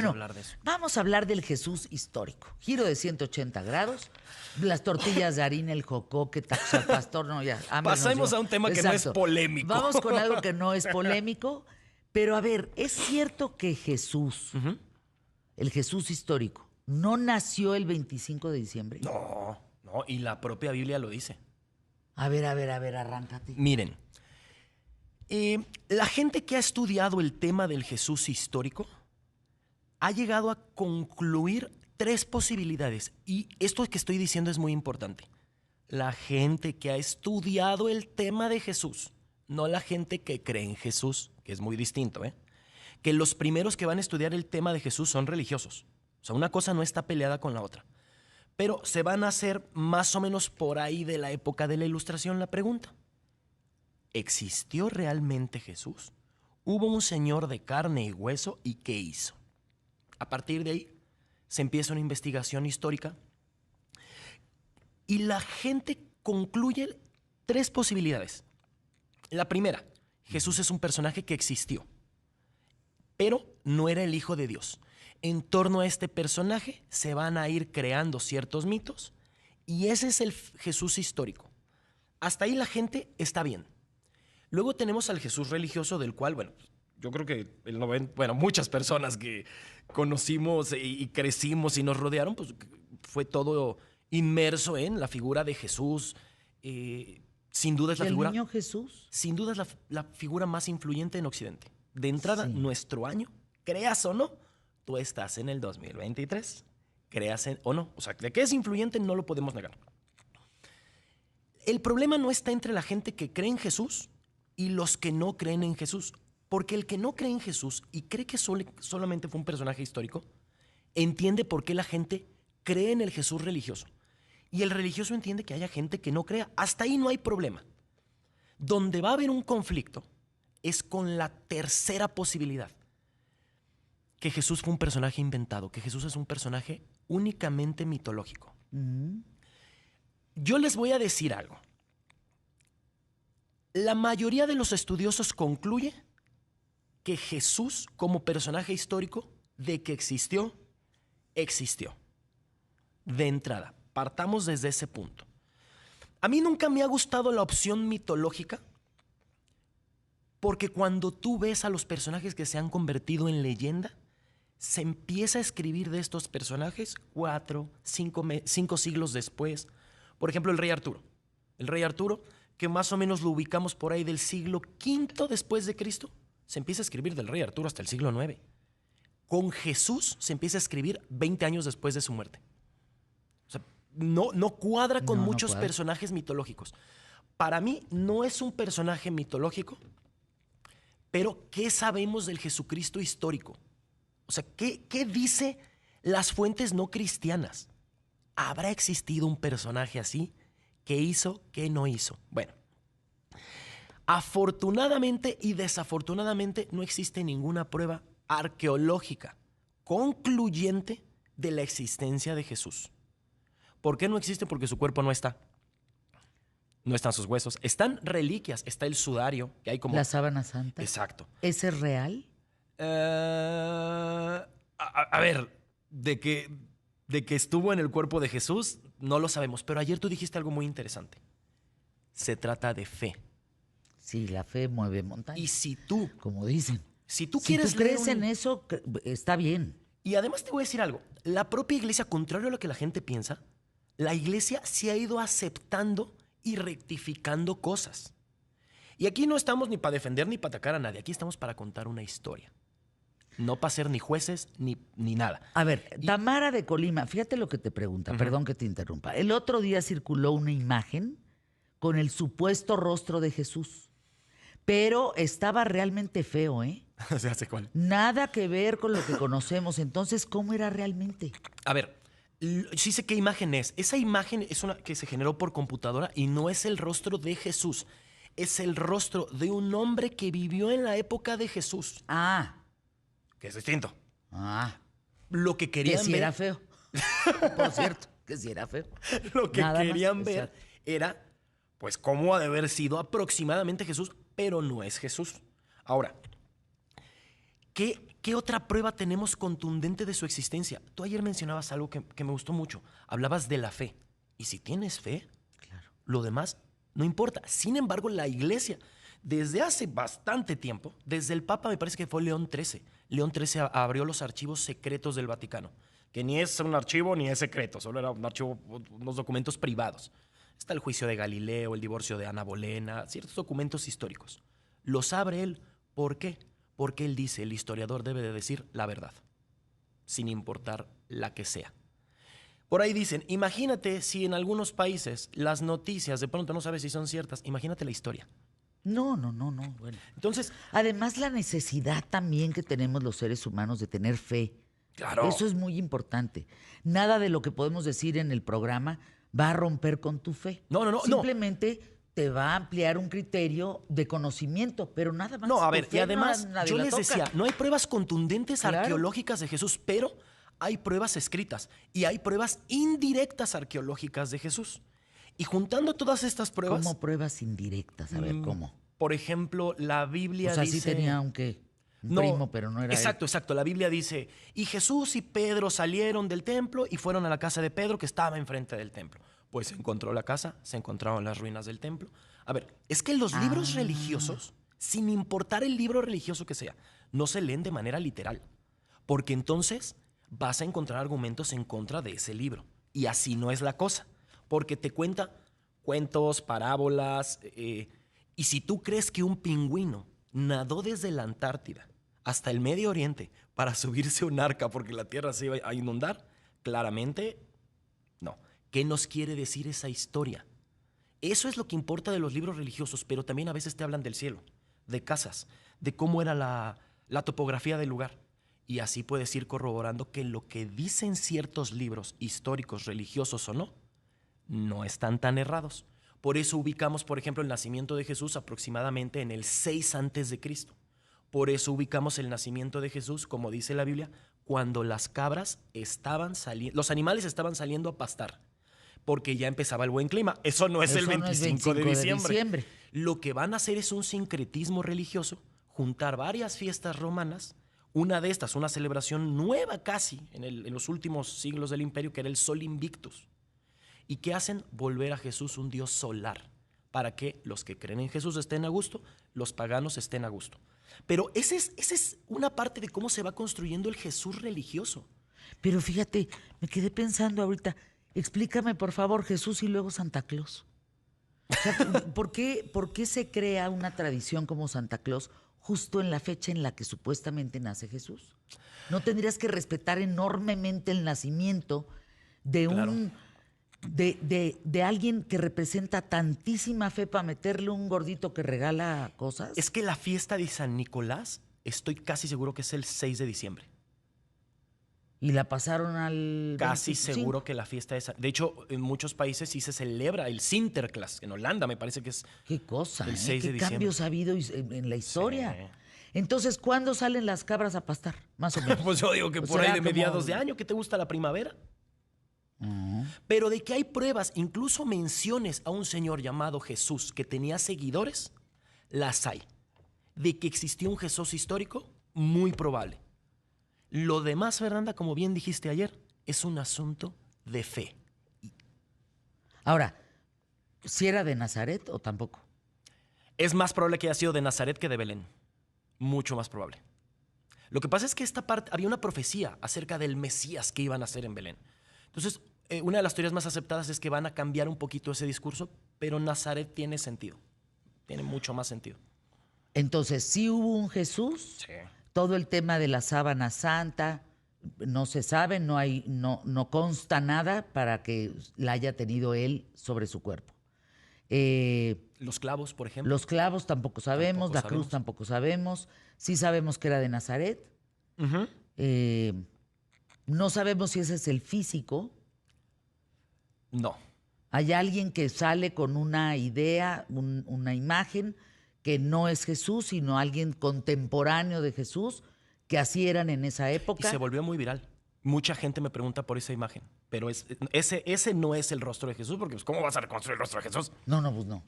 Bueno, hablar de eso. vamos a hablar del Jesús histórico. Giro de 180 grados, las tortillas de harina, el jocoque, tacos al pastor, no, ya. hambre nos Pasemos dio. a un tema que no es polémico. Vamos con algo que no es polémico, pero a ver, ¿es cierto que Jesús, el Jesús histórico, no nació el 25 de diciembre? No, y la propia Biblia lo dice. A ver, arráncate. Miren, la gente que ha estudiado el tema del Jesús histórico ha llegado a concluir 3 posibilidades. Y esto que estoy diciendo es muy importante. La gente que ha estudiado el tema de Jesús, no la gente que cree en Jesús, que es muy distinto, que los primeros que van a estudiar el tema de Jesús son religiosos. O sea, una cosa no está peleada con la otra. Pero se van a hacer más o menos por ahí de la época de la Ilustración la pregunta. ¿Existió realmente Jesús? ¿Hubo un señor de carne y hueso y qué hizo? A partir de ahí se empieza una investigación histórica y la gente concluye 3 posibilidades. La primera, Jesús es un personaje que existió, pero no era el Hijo de Dios. En torno a este personaje se van a ir creando ciertos mitos y ese es el Jesús histórico. Hasta ahí la gente está bien. Luego tenemos al Jesús religioso del cual, bueno, yo creo que muchas personas que conocimos y crecimos y nos rodearon, pues fue todo inmerso en la figura de Jesús. Sin duda es la figura. ¿El niño Jesús? Sin duda es la figura más influyente en Occidente. De entrada, Sí. nuestro año, creas o no, tú estás en el 2023, creas o no. O sea, de que es influyente no lo podemos negar. El problema no está entre la gente que cree en Jesús y los que no creen en Jesús. Porque el que no cree en Jesús y cree que solamente fue un personaje histórico, entiende por qué la gente cree en el Jesús religioso. Y el religioso entiende que haya gente que no crea. Hasta ahí no hay problema. Donde va a haber un conflicto es con la tercera posibilidad. Que Jesús fue un personaje inventado, que Jesús es un personaje únicamente mitológico. Yo les voy a decir algo. La mayoría de los estudiosos concluye que Jesús, como personaje histórico, de que existió, existió. De entrada, partamos desde ese punto. A mí nunca me ha gustado la opción mitológica, porque cuando tú ves a los personajes que se han convertido en leyenda, se empieza a escribir de estos personajes 4, 5 siglos después. Por ejemplo, el rey Arturo. El rey Arturo, que más o menos lo ubicamos por ahí del siglo V después de Cristo, se empieza a escribir del rey Arturo hasta el siglo IX. Con Jesús se empieza a escribir 20 años después de su muerte. O sea, no cuadra con muchos personajes mitológicos. Para mí no es un personaje mitológico, pero ¿qué sabemos del Jesucristo histórico? O sea, ¿qué dice las fuentes no cristianas? ¿Habrá existido un personaje así? ¿Qué hizo? ¿Qué no hizo? Bueno, afortunadamente y desafortunadamente no existe ninguna prueba arqueológica concluyente de la existencia de Jesús. ¿Por qué no existe? Porque su cuerpo no está. No están sus huesos. Están reliquias. Está el sudario, que hay como... La sábana santa. Exacto. ¿Ese es real? A ver, de que estuvo en el cuerpo de Jesús, no lo sabemos. Pero ayer tú dijiste algo muy interesante. Se trata de fe. Sí, la fe mueve montañas. Y si tú... como dicen. Si tú Si quieres tú crees en eso, está bien. Y además te voy a decir algo. La propia iglesia, contrario a lo que la gente piensa, la iglesia se ha ido aceptando y rectificando cosas. Y aquí no estamos ni para defender ni para atacar a nadie. Aquí estamos para contar una historia. No para ser ni jueces ni nada. A ver, Tamara de Colima, fíjate lo que te pregunta, perdón que te interrumpa. El otro día circuló una imagen con el supuesto rostro de Jesús, pero estaba realmente feo, ¿eh? ¿Se hace cuál? Nada que ver con lo que conocemos. Entonces, ¿cómo era realmente? A ver, sí sé qué imagen es. Esa imagen es una que se generó por computadora y no es el rostro de Jesús. Es el rostro de un hombre que vivió en la época de Jesús. Ah. Que es distinto. Ah. Lo que querían Que sí ver... era feo. Por cierto, que sí era feo. Lo que Nada querían más, ver exacto. era, pues, cómo ha de haber sido aproximadamente Jesús, pero no es Jesús. Ahora, ¿Qué otra prueba tenemos contundente de su existencia? Tú ayer mencionabas algo que me gustó mucho. Hablabas de la fe. Y si tienes fe, Claro. lo demás no importa. Sin embargo, la iglesia, desde hace bastante tiempo, desde el Papa, me parece que fue León XIII. León XIII abrió los archivos secretos del Vaticano, que ni es un archivo ni es secreto, solo era un archivo, unos documentos privados. Está el juicio de Galileo, el divorcio de Ana Bolena, ciertos documentos históricos. Los abre él. ¿Por qué? Porque él dice, el historiador debe de decir la verdad, sin importar la que sea. Por ahí dicen, imagínate si en algunos países las noticias de pronto no sabes si son ciertas, imagínate la historia. No. Bueno. Entonces, Además, la necesidad también que tenemos los seres humanos de tener fe. claro. Eso es muy importante. Nada de lo que podemos decir en el programa va a romper con tu fe. No. Simplemente te va a ampliar un criterio de conocimiento, pero nada más. No, a Tu ver, y fe además, nadie yo la les toca. decía, no hay pruebas contundentes Claro. arqueológicas de Jesús, pero hay pruebas escritas y hay pruebas indirectas arqueológicas de Jesús. Y juntando todas estas pruebas, Como pruebas indirectas, a ver, ¿cómo? por ejemplo, la Biblia O sea, dice... sí tenía un No, primo, pero no era él. Exacto. La Biblia dice, y Jesús y Pedro salieron del templo y fueron a la casa de Pedro que estaba enfrente del templo. Pues se encontró la casa, se encontraron las ruinas del templo. A ver, es que los libros religiosos, sin importar el libro religioso que sea, no se leen de manera literal. Porque entonces vas a encontrar argumentos en contra de ese libro. Y así no es la cosa. Porque te cuenta cuentos, parábolas. Y si tú crees que un pingüino nadó desde la Antártida hasta el Medio Oriente para subirse a un arca porque la Tierra se iba a inundar, claramente no. ¿Qué nos quiere decir esa historia? Eso es lo que importa de los libros religiosos, pero también a veces te hablan del cielo, de casas, de cómo era la topografía del lugar. Y así puedes ir corroborando que lo que dicen ciertos libros históricos, religiosos o no, no están tan errados. Por eso ubicamos, por ejemplo, el nacimiento de Jesús aproximadamente en el 6 a.C. Por eso ubicamos el nacimiento de Jesús, como dice la Biblia, cuando las cabras estaban saliendo, los animales estaban saliendo a pastar, porque ya empezaba el buen clima. Eso no es el Eso no es 25 de 25 de diciembre. diciembre. Lo que van a hacer es un sincretismo religioso, juntar varias fiestas romanas, una de estas, una celebración nueva casi en los últimos siglos del imperio, que era el Sol Invictus. ¿Y qué hacen? Volver a Jesús un Dios solar, para que los que creen en Jesús estén a gusto, los paganos estén a gusto. Pero esa es una parte de cómo se va construyendo el Jesús religioso. Pero fíjate, me quedé pensando ahorita, explícame por favor Jesús y luego Santa Claus. O sea, por qué se crea una tradición como Santa Claus justo en la fecha en la que supuestamente nace Jesús? ¿No tendrías que respetar enormemente el nacimiento de Claro. de alguien que representa tantísima fe para meterle un gordito que regala cosas? Es que la fiesta de San Nicolás, estoy casi seguro que es el 6 de diciembre. Y la pasaron al Casi 25. seguro que la fiesta es... De hecho, en muchos países sí se celebra el Sinterklaas. En Holanda me parece que es... Qué cosa, El ¿eh? 6 de Qué diciembre. cambios ha habido en la historia. Sí. Entonces, ¿cuándo salen las cabras a pastar? Más o menos. Pues yo digo que ¿O por ahí será de mediados como- de año, ¿que te gusta la primavera? Ujú. Pero de que hay pruebas, incluso menciones a un señor llamado Jesús que tenía seguidores, las hay. De que existió un Jesús histórico, muy probable. Lo demás, Fernanda, como bien dijiste ayer, es un asunto de fe. Ahora, ¿si era de Nazaret o tampoco? Es más probable que haya sido de Nazaret que de Belén. Mucho más probable. Lo que pasa es que esta parte había una profecía acerca del Mesías que iban a hacer en Belén. Entonces, una de las teorías más aceptadas es que van a cambiar un poquito ese discurso, pero Nazaret tiene sentido. Tiene mucho más sentido. Entonces, sí hubo un Jesús. Sí. Todo el tema de la sábana santa, no se sabe, no consta nada para que la haya tenido él sobre su cuerpo. Los clavos, por ejemplo. Los clavos tampoco sabemos, Tampoco la cruz sabemos. tampoco sabemos. Sí sabemos que era de Nazaret. Ujú. No sabemos si ese es el físico. No. Hay alguien que sale con una idea, una imagen, que no es Jesús, sino alguien contemporáneo de Jesús, que así eran en esa Y época. se volvió muy viral. Mucha gente me pregunta por esa imagen, pero ese no es el rostro de Jesús, porque pues, ¿cómo vas a reconstruir el rostro de Jesús? No, pues no.